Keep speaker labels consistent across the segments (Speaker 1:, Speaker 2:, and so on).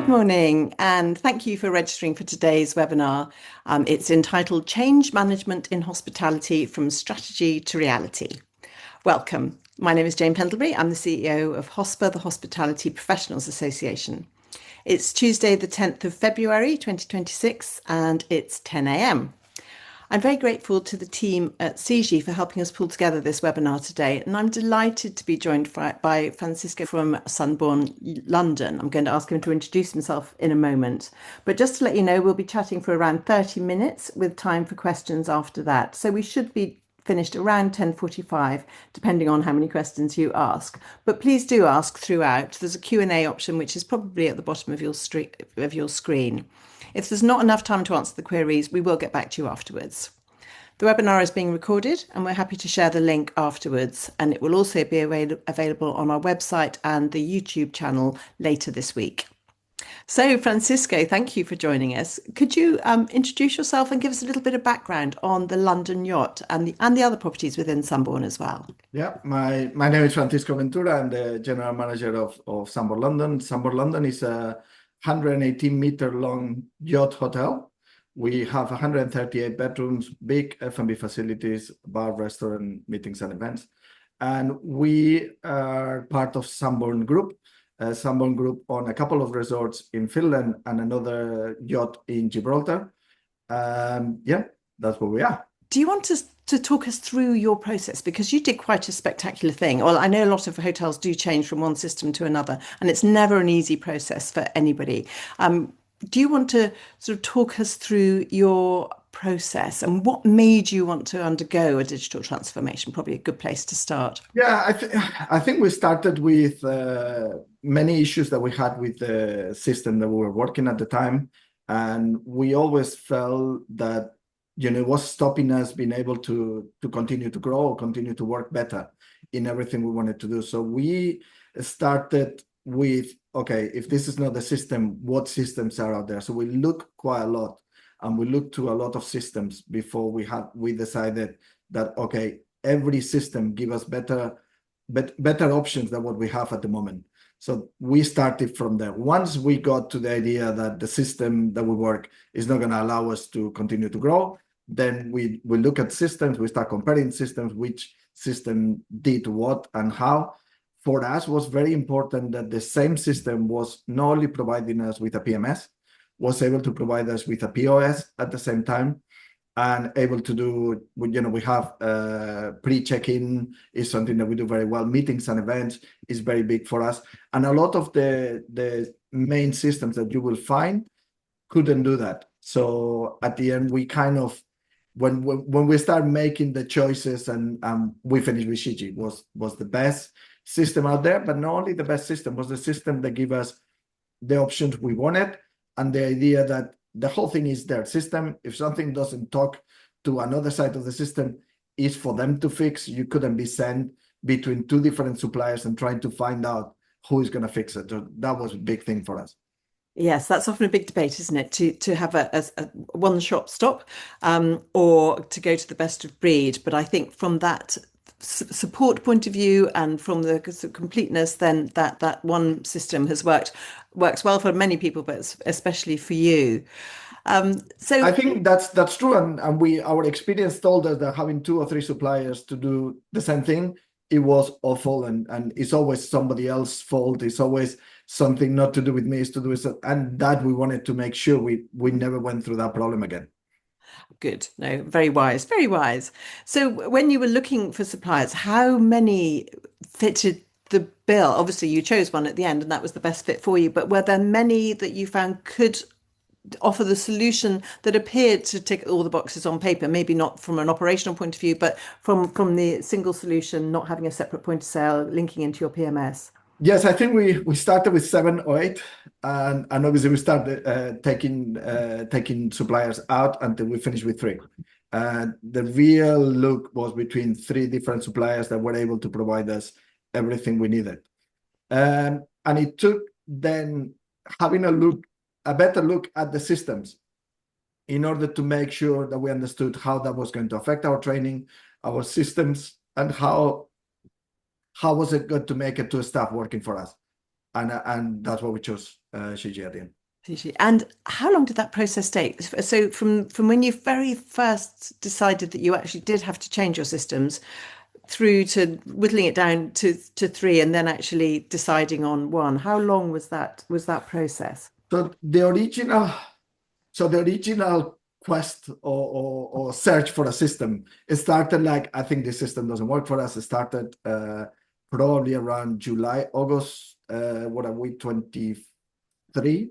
Speaker 1: morning, and thank you for registering for today's webinar. It's entitled Change Management in Hospitality from Strategy to Reality. Welcome. My name is Jane Pendlebury. I'm the CEO of HOSPA, the Hospitality Professionals Association. It's Tuesday, the 10th of February, 2026, and it's 10 a.m. I'm very grateful to the team at Shiji for helping us pull together this webinar today, and I'm delighted to be joined by Francisco from Sunborn London. I'm going to ask him to introduce himself in a moment, but just to let you know, we'll be chatting for around 30 minutes with time for questions after that. So we should be finished around 10:45, depending on how many questions you ask. But please do ask throughout. There's a Q&A option, which is probably at the bottom of your screen. If there's not enough time to answer the queries, we will get back to you afterwards. The webinar is being recorded and we're happy to share the link afterwards, and it will also be available on our website and the YouTube channel later this week. So Francisco, thank you for joining us. Could you introduce yourself and give us a little bit of background on the London yacht and the other properties within Sunborn as well?
Speaker 2: Yeah, my name is Francisco Ventura. I'm the general manager of Sunborn London. Sunborn London is a 118-meter long yacht hotel. We have 138 bedrooms, big F&B facilities, bar, restaurant, meetings and events. And we are part of Sunborn Group. Sunborn Group own a couple of resorts in Finland and another yacht in Gibraltar. Yeah, that's where we are.
Speaker 1: Do you want to talk us through your process? Because you did quite a spectacular thing. Well, I know a lot of hotels do change from one system to another, and it's never an easy process for anybody. Do you want to sort of talk us through your process and what made you want to undergo a digital transformation? Probably a good place to start.
Speaker 2: Yeah, I think we started with many issues that we had with the system that we were working at the time. And we always felt that it was stopping us being able to continue to grow, continue to work better in everything we wanted to do. So we started with, okay, if this is not the system, what systems are out there? So we looked quite a lot, and we looked to a lot of systems before we decided that, okay, every system give us better options than what we have at the moment. So we started from there. Once we got to the idea that the system that we work is not going to allow us to continue to grow, then we look at systems, we start comparing systems, which system did what and how. For us, it was very important that the same system was not only providing us with a PMS, was able to provide us with a POS at the same time, and able to do, we have pre-check-in is something that we do very well. Meetings and events is very big for us. And a lot of the main systems that you will find couldn't do that. So at the end, we kind of, when we start making the choices, and we finished with Shiji, was the best system out there, but not only the best system, was the system that gave us the options we wanted, and the idea that the whole thing is their system. If something doesn't talk to another side of the system, is for them to fix. You couldn't be sent between two different suppliers and trying to find out who is going to fix it. So that was a big thing for us.
Speaker 1: Yes, that's often a big debate, isn't it? To have a one-shop stop, or to go to the best of breed. But I think from that support point of view and from the completeness, then that one system works well for many people, but especially for you. So
Speaker 2: I think that's true, and our experience told us that having 2 or 3 suppliers to do the same thing, it was awful, and it's always somebody else's fault. It's always something not to do with me, it's to do with, and that we wanted to make sure we never went through that problem again.
Speaker 1: Good. No, very wise, very wise. So when you were looking for suppliers, how many fitted the bill? Obviously, you chose one at the end and that was the best fit for you, but were there many that you found could offer the solution that appeared to tick all the boxes on paper? Maybe not from an operational point of view, but from the single solution, not having a separate point of sale, linking into your PMS.
Speaker 2: Yes, I think we started with 7 or 8, and obviously we started taking suppliers out until we finished with 3. The real look was between 3 different suppliers that were able to provide us everything we needed. And it took then having a better look at the systems in order to make sure that we understood how that was going to affect our training, our systems, and how was it going to make it to staff working for us. And that's what we chose, Shiji, at the end.
Speaker 1: Shiji. And how long did that process take? So from when you very first decided that you actually did have to change your systems through to whittling it down to three and then actually deciding on one, how long was that process?
Speaker 2: So the original, the original quest or search for a system, it started like, I think this system doesn't work for us. It started probably around July, August, what are we, 23?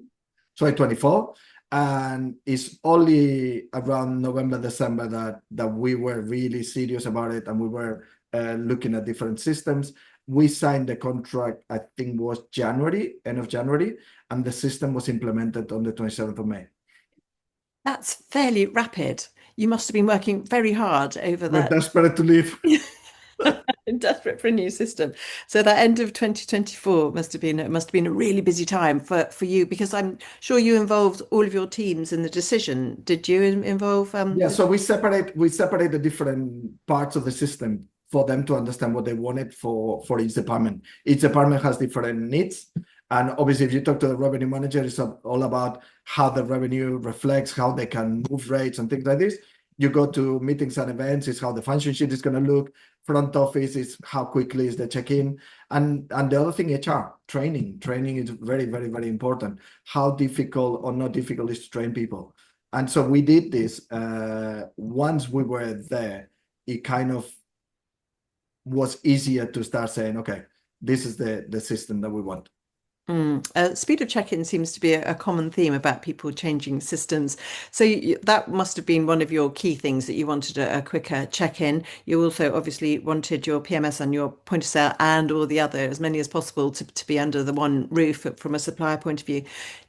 Speaker 2: Sorry, 24. And it's only around November, December that we were really serious about it, and we were looking at different systems. We signed the contract, I think was January, end of January, and the system was implemented on the 27th of May.
Speaker 1: That's fairly rapid. You must have been working very hard over
Speaker 2: We're
Speaker 1: that.
Speaker 2: desperate to leave.
Speaker 1: Desperate for a new system. So that end of 2024 must have been a really busy time for you, because I'm sure you involved all of your teams in the decision. Did you involve
Speaker 2: Yeah, so we separate the different parts of the system for them to understand what they wanted for each department. Each department has different needs. And obviously, if you talk to the revenue manager, it's all about how the revenue reflects, how they can move rates and things like this. You go to meetings and events, it's how the function sheet is going to look. Front office is how quickly is the check-in. And the other thing, HR, training. Training is very, very, very important. How difficult or not difficult is to train people. And so we did this. Once we were there, it kind of was easier to start saying, okay, this is the system that we want.
Speaker 1: Speed of check-in seems to be a common theme about people changing systems. So that must have been one of your key things, that you wanted a quicker check-in. You also obviously wanted your PMS and your point of sale and all the other, as many as possible, to be under the one roof from a supplier point of view.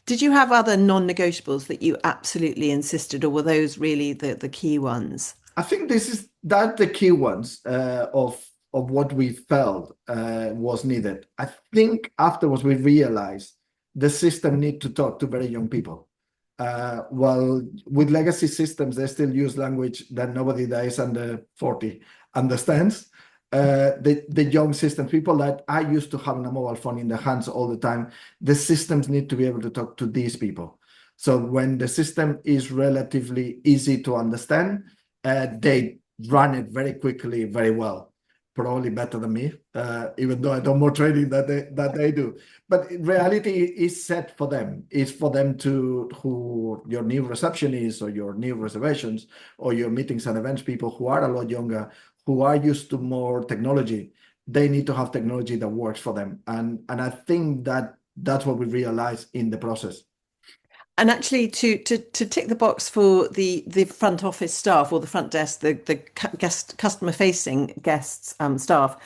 Speaker 1: Did you have other non-negotiables that you absolutely insisted, or were those really the key ones?
Speaker 2: I think that the key ones of what we felt was needed. I think afterwards we realized the system need to talk to very young people. Well, with legacy systems, they still use language that nobody that is under 40 understands. The young systems, people that are used to having a mobile phone in their hands all the time, the systems need to be able to talk to these people. So when the system is relatively easy to understand, they run it very quickly, very well, probably better than me, even though I do more training that they do. But in reality is set for them. It's for them to, who your new receptionists or your new reservations or your meetings and events people who are a lot younger, who are used to more technology. They need to have technology that works for them. And I think that's what we realize in the process.
Speaker 1: And actually, to tick the box for the front office staff, or the front desk, the guest customer facing guests staff,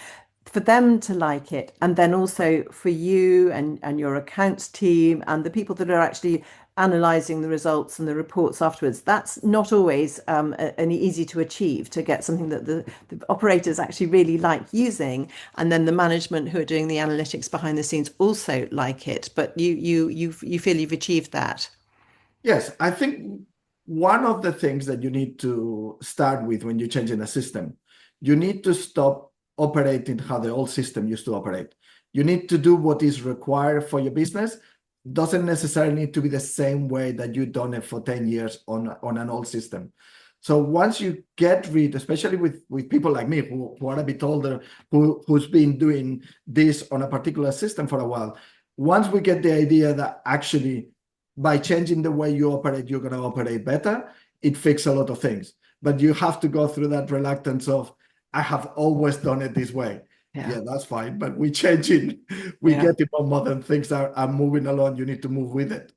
Speaker 1: for them to like it, and then also for you and your accounts team and the people that are actually analysing the results and the reports afterwards. That's not always an easy to achieve, to get something that the operators actually really like using, and then the management who are doing the analytics behind the scenes also like it. But you feel you've achieved that.
Speaker 2: Yes, I think one of the things that you need to start with when you're changing a system, you need to stop operating how the old system used to operate. You need to do what is required for your business. Doesn't necessarily need to be the same way that you've done it for 10 years on an old system. So once you get rid, especially with people like me who are a bit older, who's been doing this on a particular system for a while, once we get the idea that actually by changing the way you operate, you're going to operate better, it fixes a lot of things. But you have to go through that reluctance of, I have always done it this way.
Speaker 1: Yeah.
Speaker 2: Yeah, that's fine. But we changing, we
Speaker 1: Yeah.
Speaker 2: get more modern, things are moving along. You need to move with it.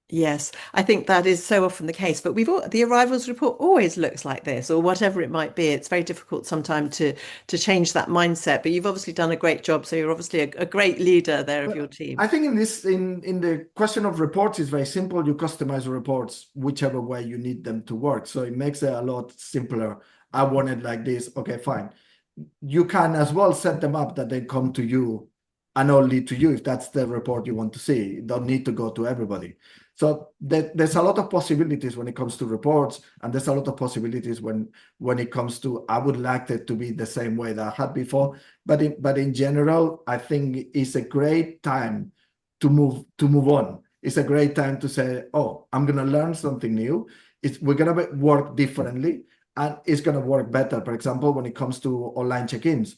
Speaker 1: Yes, I think that is so often the case. But the arrivals report always looks like this, or whatever it might be. It's very difficult sometimes to change that mindset. But you've obviously done a great job. So you're obviously a great leader there of your
Speaker 2: But
Speaker 1: team.
Speaker 2: I think in the question of reports, it's very simple. You customize the reports whichever way you need them to work. So it makes it a lot simpler. I want it like this. Okay, fine. You can as well set them up that they come to you and only to you if that's the report you want to see. You don't need to go to everybody. So there's a lot of possibilities when it comes to reports, and there's a lot of possibilities when it comes to, I would like it to be the same way that I had before. But in general, I think it's a great time to move on. It's a great time to say, oh, I'm going to learn something new. We're going to work differently and it's going to work better. For example, when it comes to online check-ins,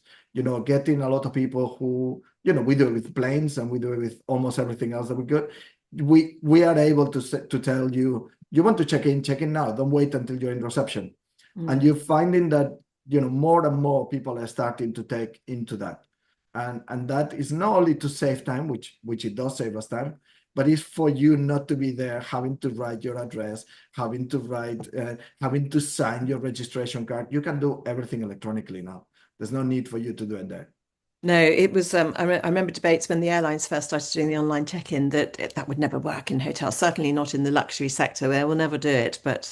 Speaker 2: getting a lot of people who, we do it with planes and we do it with almost everything else that we could. We are able to tell you, you want to check in now. Don't wait until you're in reception. And you're finding that, more and more people are starting to take into that. And that is not only to save time, which it does save us time, but it's for you not to be there having to write your address, having to sign your registration card. You can do everything electronically now. There's no need for you to do it there.
Speaker 1: No, it was. I remember debates when the airlines first started doing the online check-in that would never work in hotels. Certainly not in the luxury sector. They will never do it. But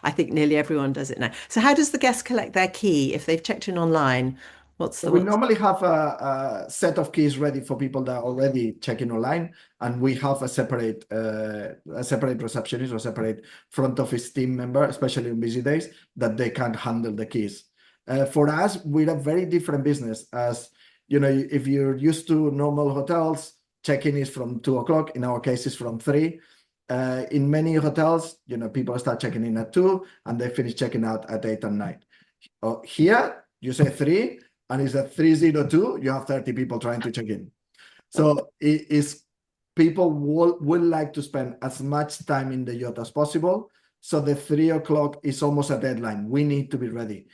Speaker 1: I think nearly everyone does it now. So how does the guest collect their key if they've checked in online? What's the
Speaker 2: We
Speaker 1: what's?
Speaker 2: normally have a set of keys ready for people that are already checking online, and we have a separate receptionist or separate front office team member, especially on busy days, that they can handle the keys. For us, we're a very different business. As if you're used to normal hotels, check-in is from 2 o'clock. In our case, it's from 3. In many hotels, people start checking in at 2 and they finish checking out at 8 and 9. Here, you say 3, and it's at 3:02, you have 30 people trying to check in. So it is people will like to spend as much time in the yacht as possible. So the 3 o'clock is almost a deadline. We need to be ready.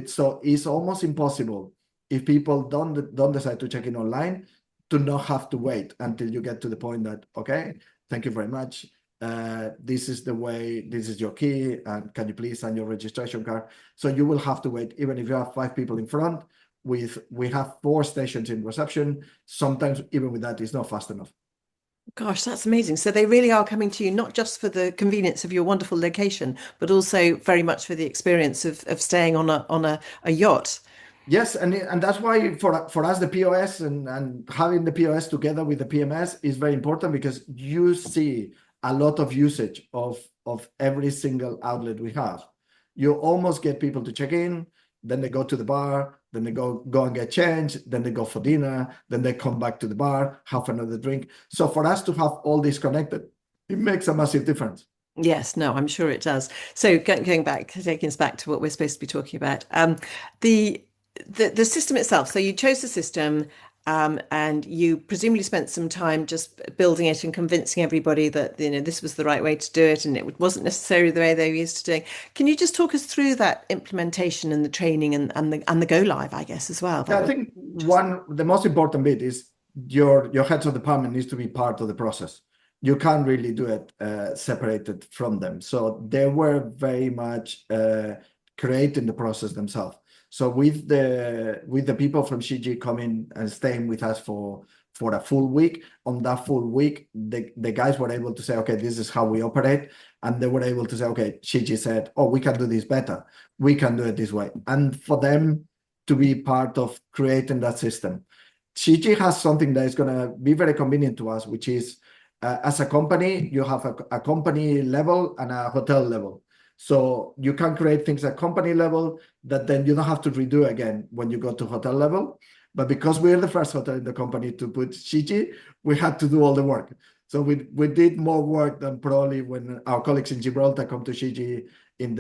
Speaker 2: So it's almost impossible if people don't decide to check in online to not have to wait until you get to the point that, okay, thank you very much. This is the way, this is your key, and can you please sign your registration card? So you will have to wait, even if you have 5 people in front. We have 4 stations in reception. Sometimes even with that, it's not fast enough.
Speaker 1: Gosh, that's amazing. So they really are coming to you not just for the convenience of your wonderful location, but also very much for the experience of staying on a yacht.
Speaker 2: Yes, and that's why for us the POS and having the POS together with the PMS is very important, because you see a lot of usage of every single outlet we have. You almost get people to check in, then they go to the bar, then they go and get changed, then they go for dinner, then they come back to the bar, have another drink. So for us to have all this connected, it makes a massive difference.
Speaker 1: Yes, no, I'm sure it does. So going back, taking us back to what we're supposed to be talking about, the the system itself. So you chose the system, and you presumably spent some time just building it and convincing everybody that this was the right way to do it, and it wasn't necessarily the way they were used to doing. Can you just talk us through that implementation and the training and the go live, I guess, as well?
Speaker 2: Yeah, I think the most important bit is your heads of department needs to be part of the process. You can't really do it separated from them. So they were very much creating the process themselves. So with the people from Shiji coming and staying with us for a full week, on that full week, the guys were able to say, okay, this is how we operate. And they were able to say, okay, Shiji said, oh, we can do this better. We can do it this way. And for them to be part of creating that system. Shiji has something that is going to be very convenient to us, which is as a company, you have a company level and a hotel level. So you can create things at company level that then you don't have to redo again when you go to hotel level. But because we're the first hotel in the company to put Shiji, we had to do all the work. So we did more work than probably when our colleagues in Gibraltar come to Shiji in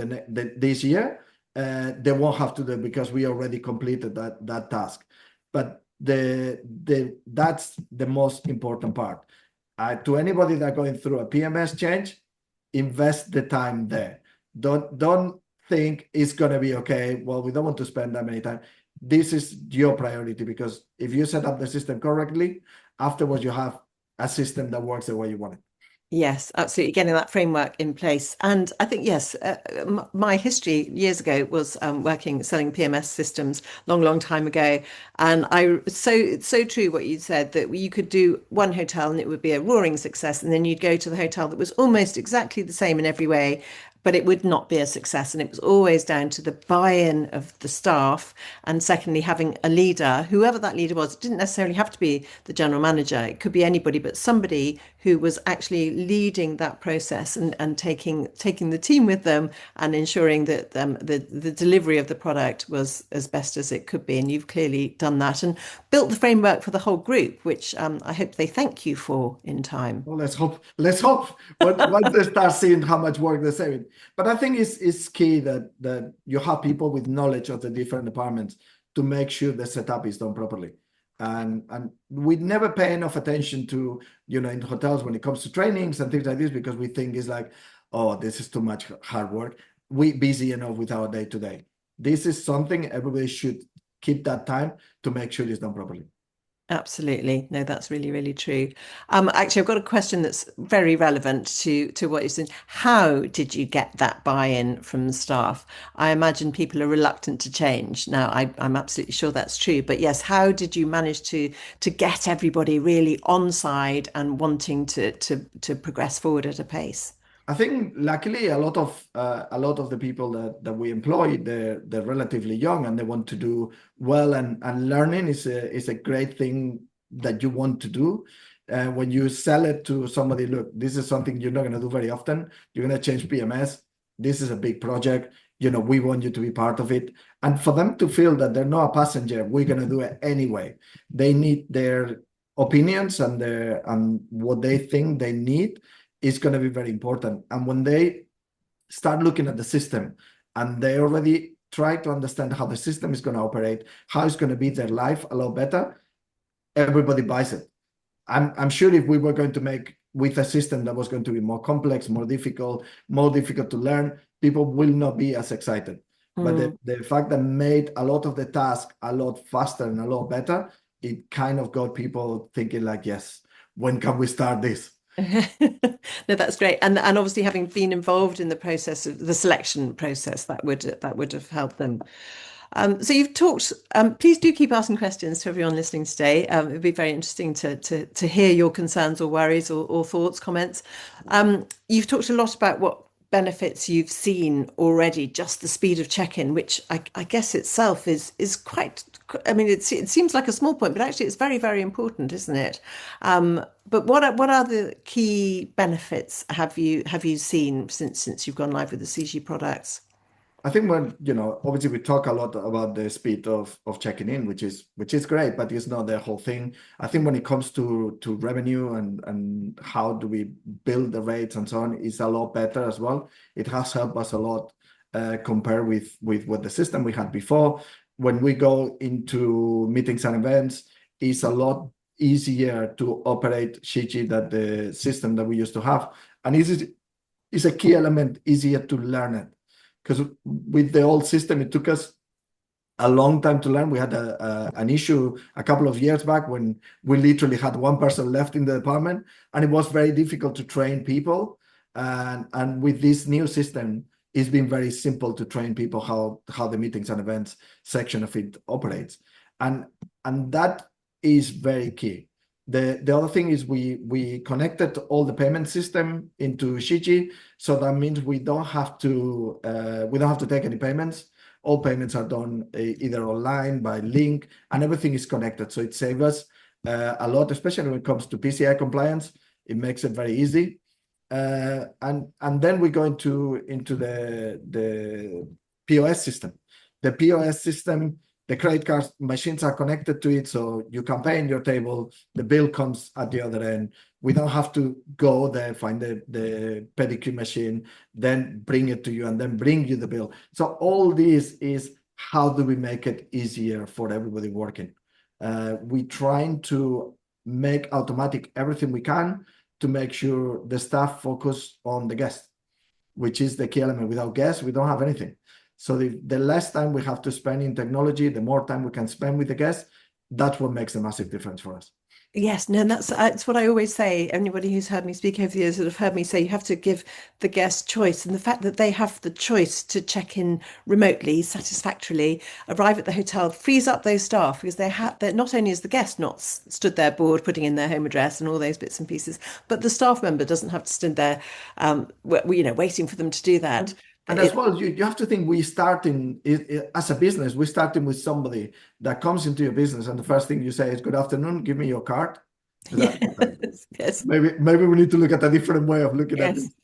Speaker 2: this year. They won't have to do it because we already completed that task. But that's the most important part. To anybody that going through a PMS change, invest the time there. Don't think it's going to be okay. Well, we don't want to spend that many time. This is your priority, because if you set up the system correctly, afterwards you have a system that works the way you want it.
Speaker 1: Yes, absolutely. Getting that framework in place. And I think, yes, my history years ago was selling PMS systems long, long time ago. And so true what you said, that you could do one hotel and it would be a roaring success. And then you'd go to the hotel that was almost exactly the same in every way, but it would not be a success. And it was always down to the buy-in of the staff. And secondly, having a leader, whoever that leader was. It didn't necessarily have to be the general manager. It could be anybody, but somebody who was actually leading that process and taking the team with them and ensuring that the delivery of the product was as best as it could be. And you've clearly done that and built the framework for the whole group, which I hope they thank you for in time.
Speaker 2: Well, let's hope. Let's hope. Once they start seeing how much work they're saving. But I think it's key that you have people with knowledge of the different departments to make sure the setup is done properly. And we never pay enough attention to, in hotels when it comes to trainings and things like this, because we think it's like, oh, this is too much hard work. We busy enough with our day to day. This is something everybody should keep that time to make sure it's done properly.
Speaker 1: Absolutely. No, that's really, really true. Actually, I've got a question that's very relevant to what you're saying. How did you get that buy-in from the staff? I imagine people are reluctant to change. Now, I'm absolutely sure that's true. But yes, how did you manage to get everybody really on side and wanting to progress forward at a pace?
Speaker 2: I think luckily a lot of the people that we employ, they're relatively young and they want to do well, and learning is a great thing that you want to do. When you sell it to somebody, look, this is something you're not going to do very often. You're going to change PMS. This is a big project. We want you to be part of it. And for them to feel that they're not a passenger, we're going to do it anyway. They need their opinions and what they think they need is going to be very important. And when they start looking at the system and they already try to understand how the system is going to operate, how it's going to be their life a lot better, everybody buys it. I'm sure if we were going to make with a system that was going to be more complex, more difficult to learn, people will not be as excited. But the fact that made a lot of the task a lot faster and a lot better, it kind of got people thinking like, yes, when can we start this?
Speaker 1: No, that's great. And obviously having been involved in the process of the selection process, that would have helped them. So you've talked, please do keep asking questions to everyone listening today. It'd be very interesting to hear your concerns or worries or thoughts, comments. You've talked a lot about what benefits you've seen already, just the speed of check-in, which I guess itself is quite, I mean, it seems like a small point, but actually it's very, very important, isn't it? But what are the key benefits have you seen since you've gone live with the Shiji products?
Speaker 2: I think obviously we talk a lot about the speed of checking in, which is great, but it's not the whole thing. I think when it comes to revenue and how do we build the rates and so on, it's a lot better as well. It has helped us a lot compared with what the system we had before. When we go into meetings and events, it's a lot easier to operate Shiji than the system that we used to have. And it's a key element, easier to learn it. Because with the old system, it took us a long time to learn. We had an issue a couple of years back when we literally had one person left in the department, and it was very difficult to train people. And with this new system, it's been very simple to train people how the meetings and events section of it operates. And that is very key. The other thing is we connected all the payment system into Shiji, so that means we don't have to take any payments. All payments are done either online by link, and everything is connected. So it saves us a lot, especially when it comes to PCI compliance. It makes it very easy. And then we go into the POS system. The POS system. The credit card machines are connected to it, so you can pay in your table. The bill comes at the other end. We don't have to go there, find the pedicure machine, then bring it to you, and then bring you the bill. So all this is how do we make it easier for everybody working? We're trying to make automatic everything we can to make sure the staff focus on the guest, which is the key element. Without guests, we don't have anything. So the less time we have to spend in technology, the more time we can spend with the guests. That's what makes a massive difference for us.
Speaker 1: Yes, no, and that's what I always say. Anybody who's heard me speak over the years that have heard me say you have to give the guest choice, and the fact that they have the choice to check in remotely, satisfactorily, arrive at the hotel, frees up those staff because they're not only is the guest not stood there bored, putting in their home address and all those bits and pieces, but the staff member doesn't have to stand there, waiting for them to do that.
Speaker 2: And as well, you have to think we start as a business, we're starting with somebody that comes into your business, and the first thing you say is, "Good afternoon, give me your card." Is that
Speaker 1: Yes, yes,
Speaker 2: maybe we need to look at a different way of looking at
Speaker 1: yes.
Speaker 2: this.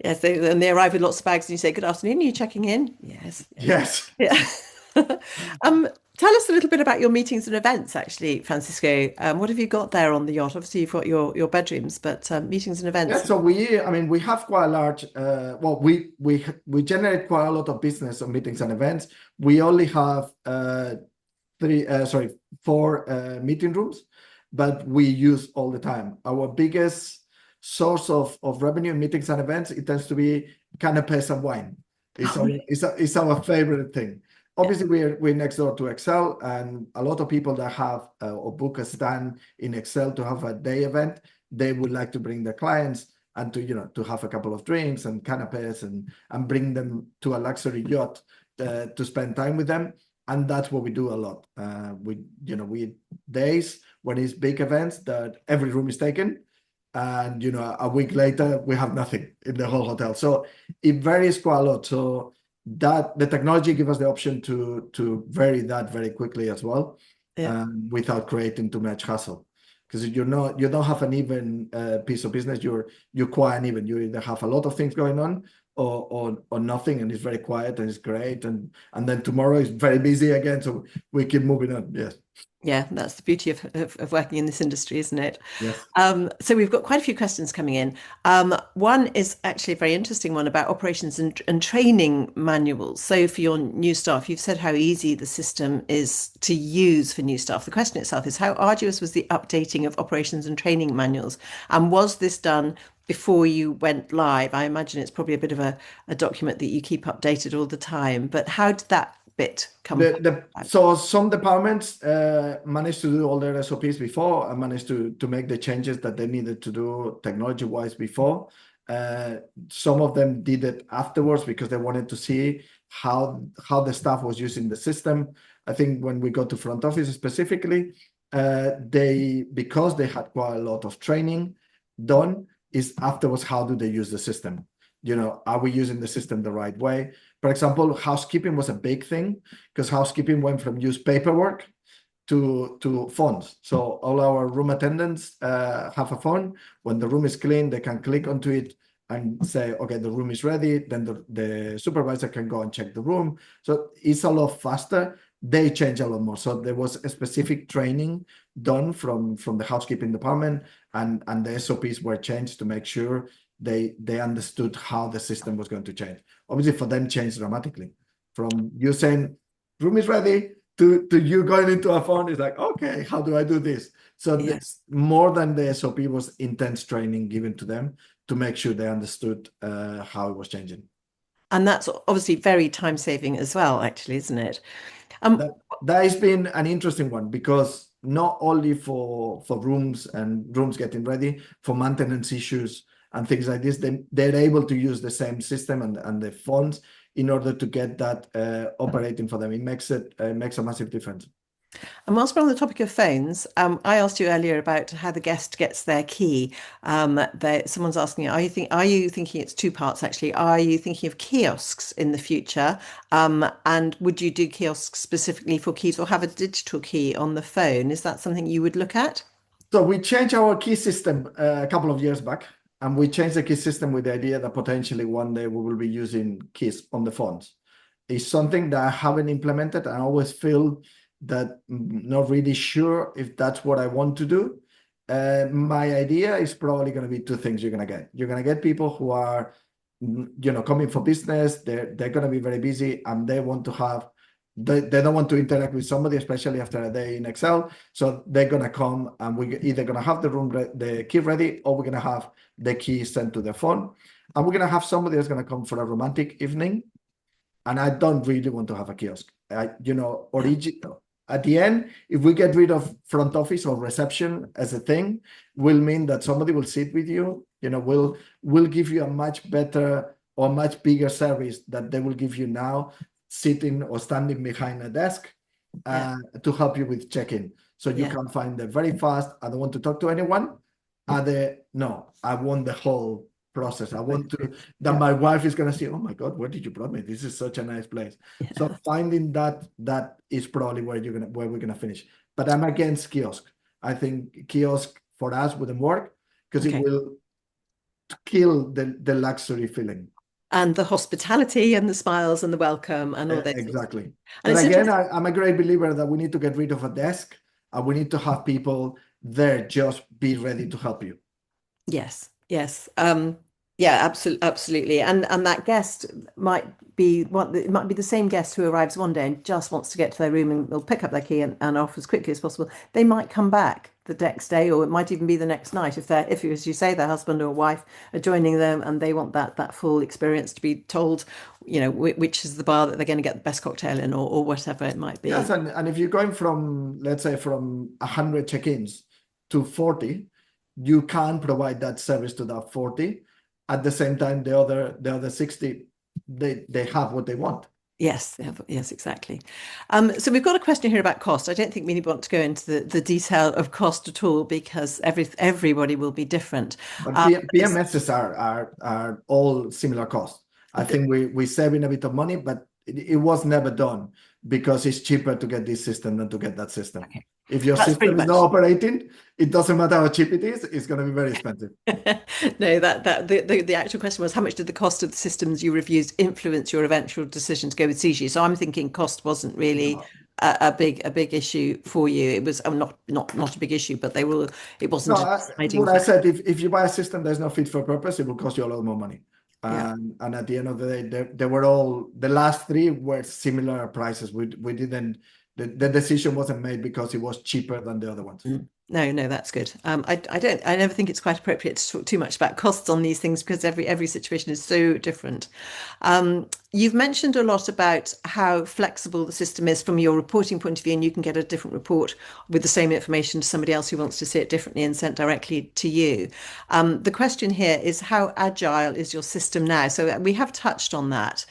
Speaker 1: Yes, and they arrive with lots of bags, and you say, "Good afternoon, are you checking in?" Yes, yes,
Speaker 2: Yes.
Speaker 1: yeah. Um, Tell us a little bit about your meetings and events, actually, Francisco. What have you got there on the yacht? Obviously, you've got your bedrooms, but meetings and
Speaker 2: Yeah,
Speaker 1: events.
Speaker 2: so we have quite a large, well, we generate quite a lot of business on meetings and events. We only have four meeting rooms, but we use all the time. Our biggest source of revenue in meetings and events, it tends to be canapes and wine. It's our favorite thing.
Speaker 1: Yeah,
Speaker 2: Obviously, we're next door to Excel, and a lot of people that have or book a stand in Excel to have a day event, they would like to bring their clients and to have a couple of drinks and canapes and bring them to a luxury yacht to spend time with them. And that's what we do a lot. We days when it's big events that every room is taken, and a week later we have nothing in the whole hotel. So it varies quite a lot. So that the technology gives us the option to vary that very quickly as well,
Speaker 1: yeah.
Speaker 2: without creating too much hassle. Because you don't have an even piece of business. You're quite uneven. You either have a lot of things going on or nothing, and it's very quiet and it's great, and then tomorrow is very busy again. So we keep moving on. Yes.
Speaker 1: Yeah, that's the beauty of working in this industry, isn't it?
Speaker 2: Yes.
Speaker 1: So we've got quite a few questions coming in. One is actually a very interesting one about operations and training manuals. So for your new staff, you've said how easy the system is to use for new staff. The question itself is how arduous was the updating of operations and training manuals? And was this done before you went live? I imagine it's probably a bit of a document that you keep updated all the time, but how did that bit come about?
Speaker 2: So some departments managed to do all their SOPs before and managed to make the changes that they needed to do technology-wise before. Some of them did it afterwards because they wanted to see how the staff was using the system. I think when we go to front office specifically, because they had quite a lot of training done, is afterwards how do they use the system? Are we using the system the right way? For example, housekeeping was a big thing because housekeeping went from use paperwork to phones. So all our room attendants have a phone. When the room is clean, they can click onto it and say, okay, the room is ready. Then the supervisor can go and check the room. So it's a lot faster. They change a lot more. So there was a specific training done from the housekeeping department, and the SOPs were changed to make sure they understood how the system was going to change. Obviously, for them, changed dramatically. From you saying room is ready to you going into a phone, it's like, okay, how do I do this? So
Speaker 1: Yeah.
Speaker 2: this more than the SOP was intense training given to them to make sure they understood how it was changing.
Speaker 1: And that's obviously very time saving as well, actually, isn't it? Um,
Speaker 2: That has been an interesting one because not only for rooms and rooms getting ready, for maintenance issues and things like this, they're able to use the same system and the phones in order to get that operating for them. It makes a massive difference.
Speaker 1: and whilst we're on the topic of phones, I asked you earlier about how the guest gets their key. Someone's asking, are you thinking it's two parts actually? Are you thinking of kiosks in the future? And would you do kiosks specifically for keys or have a digital key on the phone? Is that something you would look at?
Speaker 2: So we changed our key system a couple of years back, and we changed the key system with the idea that potentially one day we will be using keys on the phones. It's something that I haven't implemented. I always feel that not really sure if that's what I want to do. My idea is probably going to be two things you're going to get. You're going to get people who are, coming for business. They're going to be very busy and they want to have they don't want to interact with somebody, especially after a day in Excel. So they're going to come and we're either going to have the key ready or we're going to have the key sent to their phone. And we're going to have somebody that's going to come for a romantic evening. And I don't really want to have a kiosk.
Speaker 1: Yeah.
Speaker 2: at the end, if we get rid of front office or reception as a thing, will mean that somebody will sit with you, will give you a much better or much bigger service that they will give you now, sitting or standing behind a desk to help you with check-in. So you can find them very fast. I don't want to talk to anyone. No, I want the whole process. I want to that my wife is going to say, oh my God, where did you brought me? This is such a nice place. So finding that is probably where we're gonna finish. But I'm against kiosk. I think kiosk for us wouldn't work because it will kill the luxury feeling.
Speaker 1: And the hospitality and the smiles and the welcome and all those
Speaker 2: exactly.
Speaker 1: things.
Speaker 2: And again, I'm a great believer that we need to get rid of a desk and we need to have people there just be ready to help you.
Speaker 1: Yes. Yeah, absolutely. And that guest might be it might be the same guest who arrives one day and just wants to get to their room and will pick up their key and off as quickly as possible. They might come back the next day, or it might even be the next night if as you say, their husband or wife are joining them and they want that full experience to be told, which is the bar that they're going to get the best cocktail in, or whatever it might be.
Speaker 2: Yes, and if you're going from, let's say, from 100 check-ins to 40, you can provide that service to that 40. At the same time, the other 60, they have what they want.
Speaker 1: Yes, exactly. So we've got a question here about cost. I don't think we want to go into the detail of cost at all because everybody will be different.
Speaker 2: But PMSs are all similar costs. I think we're saving a bit of money, but it was never done because it's cheaper to get this system than to get that system.
Speaker 1: Okay.
Speaker 2: If your system is not operating, it doesn't matter how cheap it is, it's going to be very expensive.
Speaker 1: No, the actual question was how much did the cost of the systems you reviewed influence your eventual decision to go with Shiji? So I'm thinking cost wasn't really a big issue for you. It was not a big issue, but it wasn't deciding.
Speaker 2: What I said, if you buy a system that's not fit for purpose, it will cost you a lot more money. And at the end of the day, they were all, the last three were similar prices. We didn't, the decision wasn't made because it was cheaper than the other ones.
Speaker 1: No, that's good. I never think it's quite appropriate to talk too much about costs on these things because every situation is so different. You've mentioned a lot about how flexible the system is from your reporting point of view, and you can get a different report with the same information to somebody else who wants to see it differently and sent directly to you. The question here is how agile is your system now? So we have touched on that,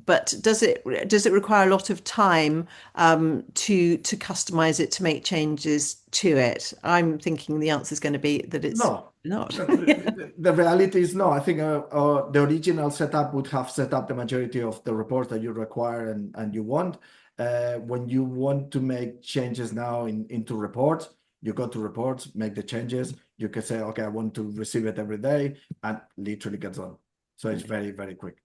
Speaker 1: but does it require a lot of time to customize it, to make changes to it? I'm thinking the answer is going to be that it's not.
Speaker 2: The reality is no. I think the original setup would have set up the majority of the reports that you require and you want. When you want to make changes now into reports, you go to reports, make the changes. You can say, okay, I want to receive it every day, and literally gets on. So it's very, very quick.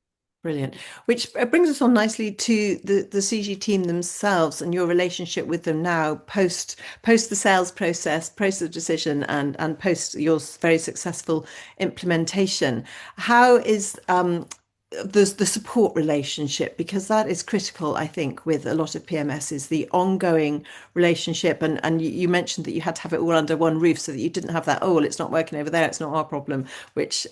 Speaker 1: Brilliant. Which brings us on nicely to the CG team themselves and your relationship with them now, post the sales process, post the decision, and post your very successful implementation. How is the support relationship, because that is critical, I think, with a lot of PMSs, the ongoing relationship. And you mentioned that you had to have it all under one roof so that you didn't have that, oh, well, it's not working over there, it's not our problem, which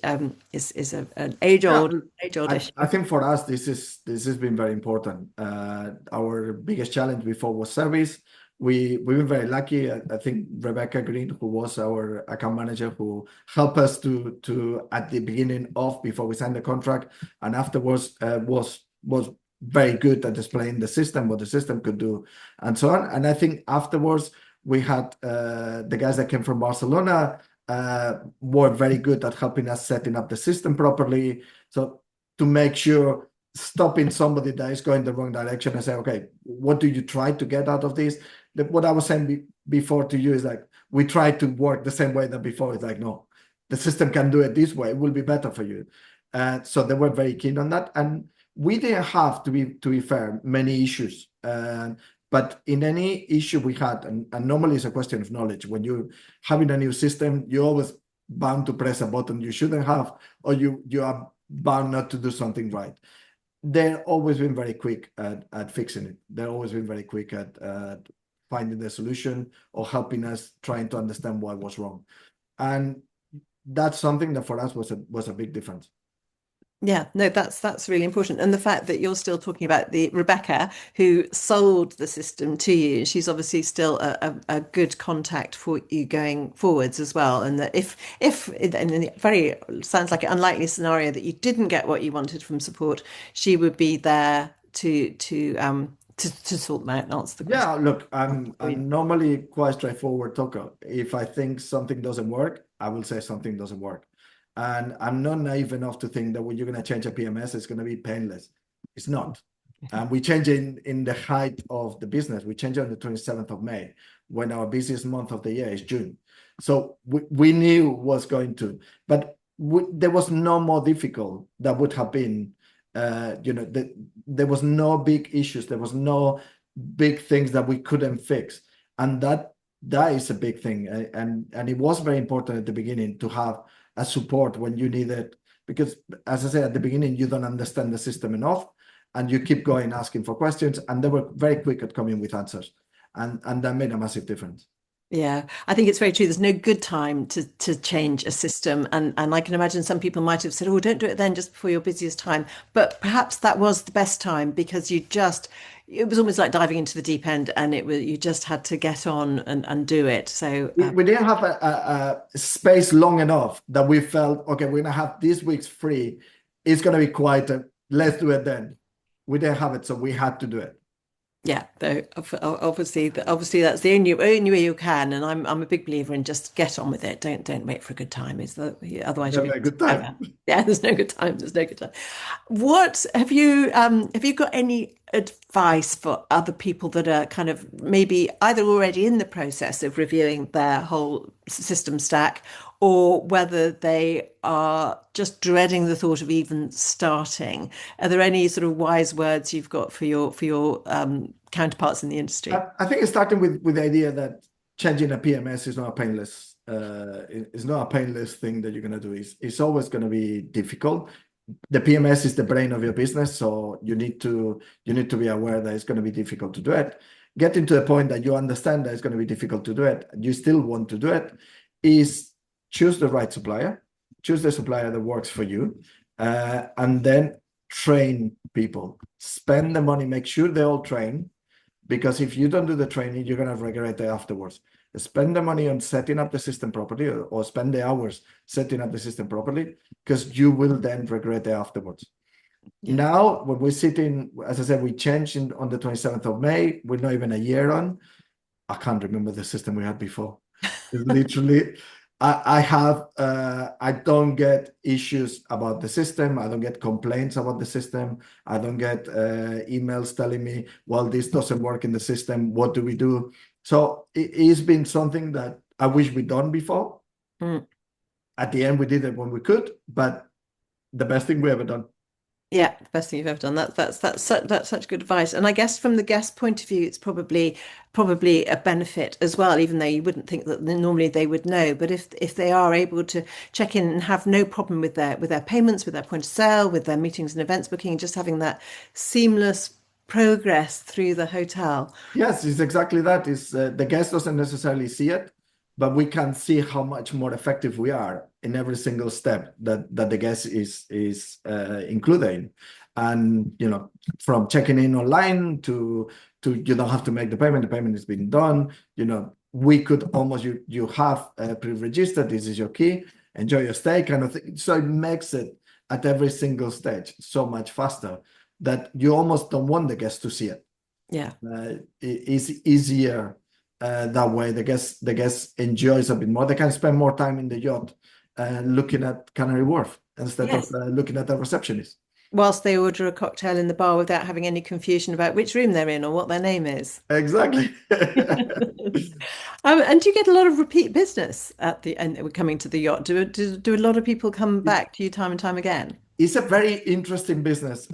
Speaker 1: is an age-old issue.
Speaker 2: I think for us, this has been very important. Our biggest challenge before was service. We've been very lucky. I think Rebecca Green, who was our account manager, who helped us to at the beginning before we signed the contract, and afterwards was very good at explaining the system, what the system could do, and so on. And I think afterwards we had the guys that came from Barcelona were very good at helping us setting up the system properly. So to make sure, stopping somebody that is going the wrong direction and say, okay, what do you try to get out of this? What I was saying before to you is like, we try to work the same way that before. It's like, no, the system can do it this way. It will be better for you. So they were very keen on that. And we didn't have, to be fair, many issues. But in any issue we had, and normally it's a question of knowledge. When you're having a new system, you're always bound to press a button you shouldn't have, or you are bound not to do something right. They've always been very quick at fixing it. They've always been very quick at finding the solution or helping us trying to understand what was wrong. And that's something that for us was a big difference.
Speaker 1: Yeah, no, that's really important. And the fact that you're still talking about the Rebecca who sold the system to you, she's obviously still a good contact for you going forwards as well. And that if in the very sounds like an unlikely scenario that you didn't get what you wanted from support, she would be there to sort them out and answer the question
Speaker 2: Yeah, look,
Speaker 1: for you.
Speaker 2: I'm normally quite straightforward talker. If I think something doesn't work, I will say something doesn't work. And I'm not naive enough to think that when you're going to change a PMS, it's going to be painless. It's not. And we change in the height of the business. We change on the 27th of May, when our busiest month of the year is June. So we knew was going to, but there was no more difficult that would have been, there was no big issues. There was no big things that we couldn't fix, and that is a big thing. And it was very important at the beginning to have a support when you need it, because as I said at the beginning, you don't understand the system enough, and you keep going asking for questions, and they were very quick at coming with answers, and that made a massive difference.
Speaker 1: Yeah, I think it's very true. There's no good time to change a system, and I can imagine some people might have said, "Oh, don't do it then, just before your busiest time." But perhaps that was the best time because it was almost like diving into the deep end, and you just had to get on and do it. So
Speaker 2: We didn't have a space long enough that we felt, okay, we're gonna have these weeks free. It's gonna be quieter. Let's do it then. We didn't have it, so we had to do it.
Speaker 1: yeah, though obviously that's the only way you can, and I'm a big believer in just get on with it. Don't wait for a good time. Otherwise you're
Speaker 2: Never
Speaker 1: going
Speaker 2: a good
Speaker 1: to
Speaker 2: time.
Speaker 1: never. Yeah, there's no good time. There's no good time. What have you got any advice for other people that are kind of maybe either already in the process of reviewing their whole system stack, or whether they are just dreading the thought of even starting? Are there any sort of wise words you've got for your counterparts in the industry?
Speaker 2: I think it's starting with the idea that changing a PMS is not a painless it's not a painless thing that you're gonna do. It's always gonna be difficult. The PMS is the brain of your business, so you need to be aware that it's gonna be difficult to do it. Getting to the point that you understand that it's gonna be difficult to do it, you still want to do it, is choose the right supplier, choose the supplier that works for you, and then train people. Spend the money, make sure they all train, because if you don't do the training, you're going to regret it afterwards. Spend the money on setting up the system properly, or spend the hours setting up the system properly, because you will then regret it afterwards.
Speaker 1: Yeah.
Speaker 2: Now, when we're sitting, as I said, we changed on the 27th of May. We're not even a year on. I can't remember the system we had before. It's literally, I don't get issues about the system. I don't get complaints about the system. I don't get emails telling me, well, this doesn't work in the system. What do we do? So it's been something that I wish we'd done before.
Speaker 1: Mm.
Speaker 2: At the end, we did it when we could, but the best thing we ever done.
Speaker 1: Yeah, the best thing you've ever done. That's such good advice. And I guess from the guest point of view, it's probably a benefit as well, even though you wouldn't think that normally they would know. But if they are able to check in and have no problem with their payments, with their point of sale, with their meetings and events booking, just having that seamless progress through the hotel.
Speaker 2: Yes, it's exactly that. Is the guest doesn't necessarily see it, but we can see how much more effective we are in every single step that the guest is including. And from checking in online to you don't have to make the payment is being done. We could almost you have pre-registered. This is your key. Enjoy your stay, kind of thing. So it makes it at every single stage so much faster that you almost don't want the guest to see it.
Speaker 1: Yeah.
Speaker 2: It's easier that way. The guest enjoys a bit more. They can spend more time in the yacht looking at Canary Wharf instead of
Speaker 1: Yes.
Speaker 2: looking at the receptionist.
Speaker 1: Whilst they order a cocktail in the bar without having any confusion about which room they're in or what their name is.
Speaker 2: Exactly.
Speaker 1: And do you get a lot of repeat business at the end coming to the yacht? Do a lot of people come back to you time and time again?
Speaker 2: It's a very interesting business.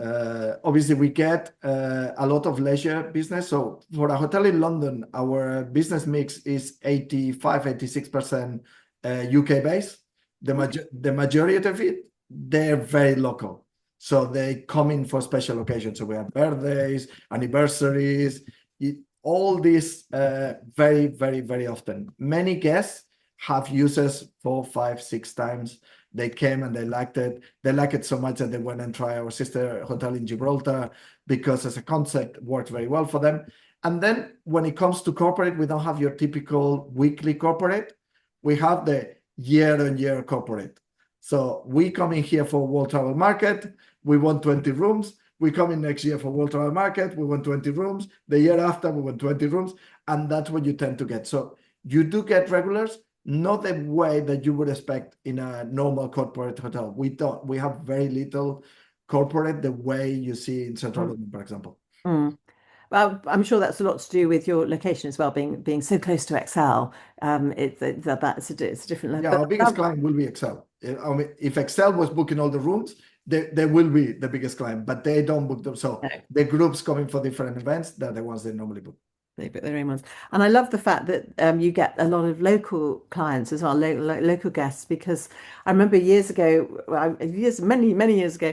Speaker 2: Obviously, we get a lot of leisure business. So for a hotel in London, our business mix is 85-86% UK based. The majority of it, they're very local. So they come in for special occasions. So we have birthdays, anniversaries, all these very, very, very often. Many guests have users 4, 5, 6 times. They came and they liked it. They liked it so much that they went and tried our sister hotel in Gibraltar because as a concept worked very well for them. And then when it comes to corporate, we don't have your typical weekly corporate. We have the year-on-year corporate. So we come in here for World Travel Market. We want 20 rooms. We come in next year for World Travel Market. We want 20 rooms. The year after, we want 20 rooms. And that's what you tend to get. So you do get regulars, not the way that you would expect in a normal corporate hotel. We don't. We have very little corporate the way you see in Central London, for example.
Speaker 1: Mm. Well, I'm sure that's a lot to do with your location as well, being so close to Excel. It's a different level.
Speaker 2: Yeah, our biggest client will be Excel. I mean, if Excel was booking all the rooms, they will be the biggest client, but they don't book them. So the groups coming for different events, they're the ones they normally book.
Speaker 1: They book their own ones. And I love the fact that you get a lot of local clients as well, local guests, because I remember years ago, many years ago,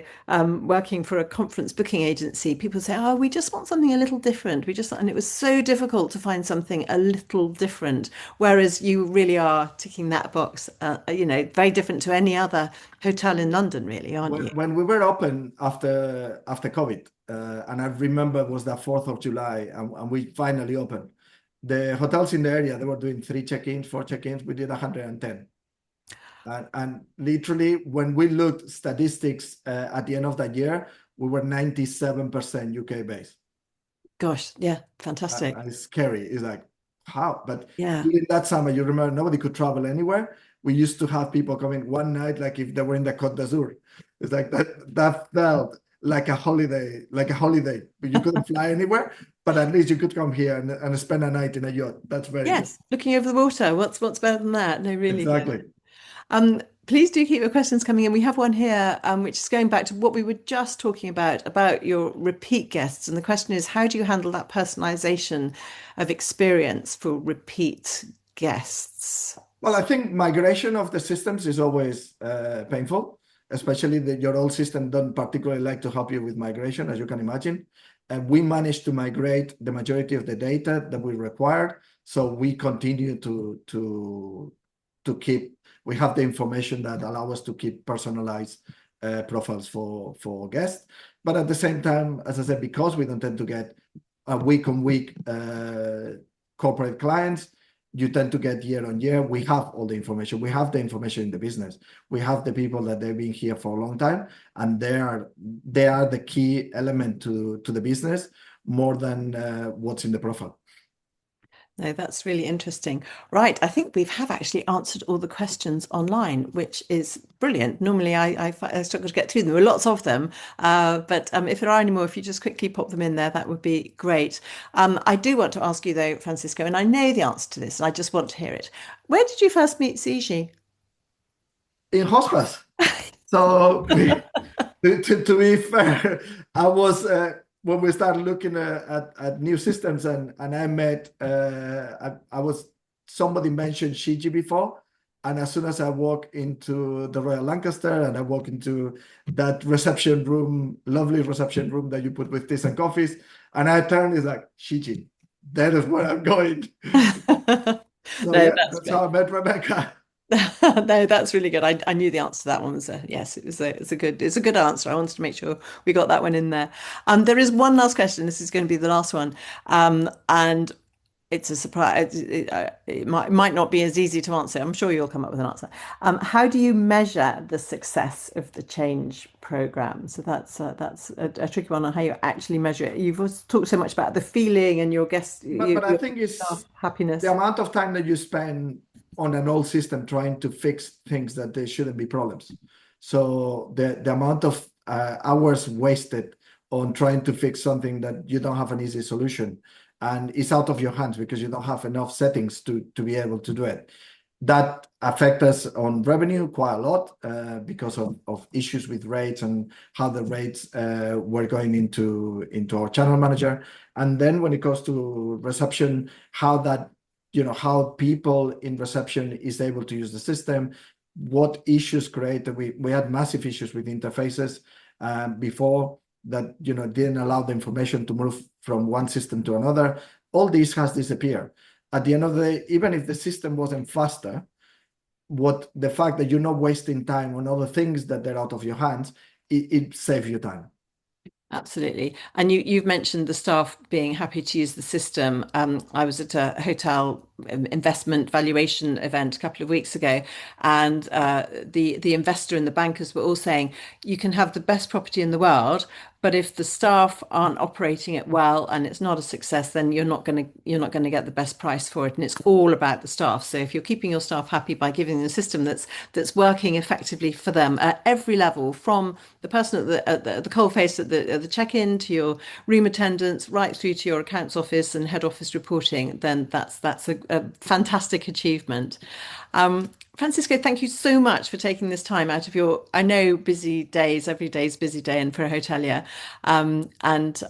Speaker 1: working for a conference booking agency, people say, oh, we just want something a little different. And it was so difficult to find something a little different, whereas you really are ticking that box, very different to any other hotel in London, really, aren't you?
Speaker 2: When we were open after COVID, and I remember it was the 4th of July, and we finally opened. The hotels in the area, they were doing 3 check-ins, 4 check-ins. We did 110. And literally, when we looked statistics at the end of that year, we were 97% UK based.
Speaker 1: Gosh, yeah, fantastic.
Speaker 2: And it's scary. It's like, how? But
Speaker 1: yeah,
Speaker 2: during that summer, you remember, nobody could travel anywhere. We used to have people coming one night, like if they were in the Côte d'Azur. It's like that felt like a holiday, but you couldn't fly anywhere, but at least you could come here and spend a night in a yacht. That's very good.
Speaker 1: Looking over the water. What's better than that? No, really.
Speaker 2: Exactly.
Speaker 1: Please do keep your questions coming in. We have one here, which is going back to what we were just talking about your repeat guests. And the question is, how do you handle that personalization of experience for repeat guests?
Speaker 2: Well, I think migration of the systems is always painful, especially that your old system don't particularly like to help you with migration, as you can imagine. And we managed to migrate the majority of the data that we required. So we continue to keep, we have the information that allow us to keep personalized profiles for guests. But at the same time, as I said, because we don't tend to get a week-on-week corporate clients, you tend to get year on year. We have all the information. We have the information in the business. We have the people that they've been here for a long time, and they are the key element to the business more than what's in the profile.
Speaker 1: No, that's really interesting. Right, I think we have actually answered all the questions online, which is brilliant. Normally, I struggle to get through them. There are lots of them, but if there are any more, if you just quickly pop them in there, that would be great. I do want to ask you though, Francisco, and I know the answer to this, and I just want to hear it. Where did you first meet Shiji?
Speaker 2: In HOSPAs. So to be fair, I was when we started looking at new systems, and I met somebody mentioned Shiji before, and as soon as I walk into the Royal Lancaster and I walk into that reception room, lovely reception room that you put with teas and coffees, and I turn, it's like Shiji, that is where I'm going. So
Speaker 1: No,
Speaker 2: yeah,
Speaker 1: that's
Speaker 2: how I met Rebecca.
Speaker 1: No, that's really good. I knew the answer to that one was yes. It's a good answer. I wanted to make sure we got that one in there. There is one last question. This is going to be the last one, and it's a surprise. It might not be as easy to answer. I'm sure you'll come up with an answer. How do you measure the success of the change program? So that's a tricky one on how you actually measure it. You've also talked so much about the feeling and your guests,
Speaker 2: but I think it's
Speaker 1: happiness.
Speaker 2: The amount of time that you spend on an old system trying to fix things that they shouldn't be problems. So the amount of hours wasted on trying to fix something that you don't have an easy solution and it's out of your hands because you don't have enough settings to be able to do it. That affects us on revenue quite a lot because of issues with rates and how the rates were going into our channel manager. And then when it comes to reception, how people in reception is able to use the system, what issues created. We had massive issues with interfaces before that, didn't allow the information to move from one system to another. All this has disappeared. At the end of the day, even if the system wasn't faster, what the fact that you're not wasting time on other things that they're out of your hands, it saves you time.
Speaker 1: Absolutely. And you've mentioned the staff being happy to use the system. I was at a hotel investment valuation event a couple of weeks ago, and the investor and the bankers were all saying you can have the best property in the world, but if the staff aren't operating it well and it's not a success, then you're not going to get the best price for it. And it's all about the staff. So if you're keeping your staff happy by giving them a system that's working effectively for them at every level, from the person at the coalface at the check-in to your room attendants, right through to your accounts office and head office reporting, then that's a fantastic achievement. Francisco, thank you so much for taking this time out of your, I know, busy days. Every day's a busy day, and for a hotelier. And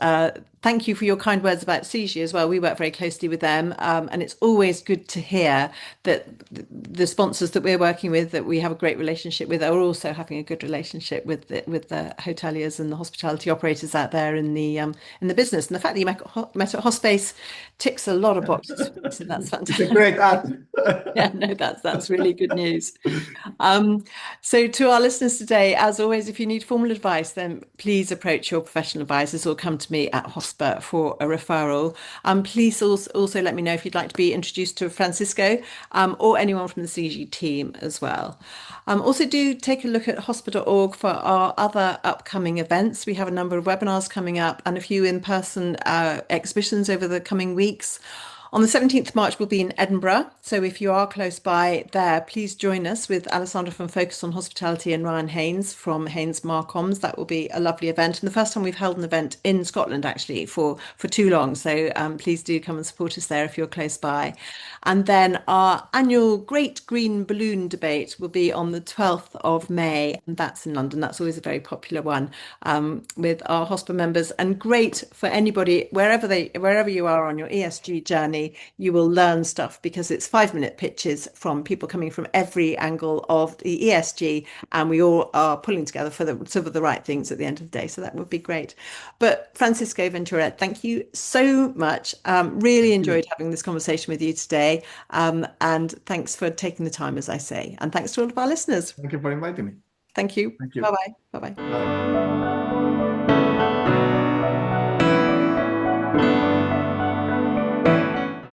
Speaker 1: thank you for your kind words about Shiji as well. We work very closely with them, and it's always good to hear that the sponsors that we're working with, that we have a great relationship with, are also having a good relationship with the hoteliers and the hospitality operators out there in the business. And the fact that you met at Hospace ticks a lot of boxes for me, so that's
Speaker 2: It's a
Speaker 1: fantastic.
Speaker 2: great ad.
Speaker 1: Yeah, no, that's really good news. Um, so to our listeners today, as always, if you need formal advice, then please approach your professional advisors or come to me at HOSPA for a referral. Please also let me know if you'd like to be introduced to Francisco, or anyone from the CG team as well. Also, do take a look at hospa.org for our other upcoming events. We have a number of webinars coming up and a few in-person exhibitions over the coming weeks. On the 17th of March, we'll be in Edinburgh. So if you are close by there, please join us with Alessandra from Focus on Hospitality and Ryan Haynes from Haynes Marcoms. That will be a lovely event. And the first time we've held an event in Scotland, actually, for too long. So please do come and support us there if you're close by. And then our annual Great Green Balloon Debate will be on the 12th of May, and that's in London. That's always a very popular one, with our HOSPA members, and great for anybody, wherever you are on your ESG journey. You will learn stuff because it's 5-minute pitches from people coming from every angle of the ESG, and we all are pulling together for the sort of the right things at the end of the day. So that would be great. But Francisco Ventura, thank you so much. Really enjoyed having this conversation with you today. And thanks for taking the time, as I say. And thanks to all of our listeners.
Speaker 2: Thank you for inviting me.
Speaker 1: Thank you.
Speaker 2: Thank you.
Speaker 1: Bye bye. Bye bye.
Speaker 2: Bye.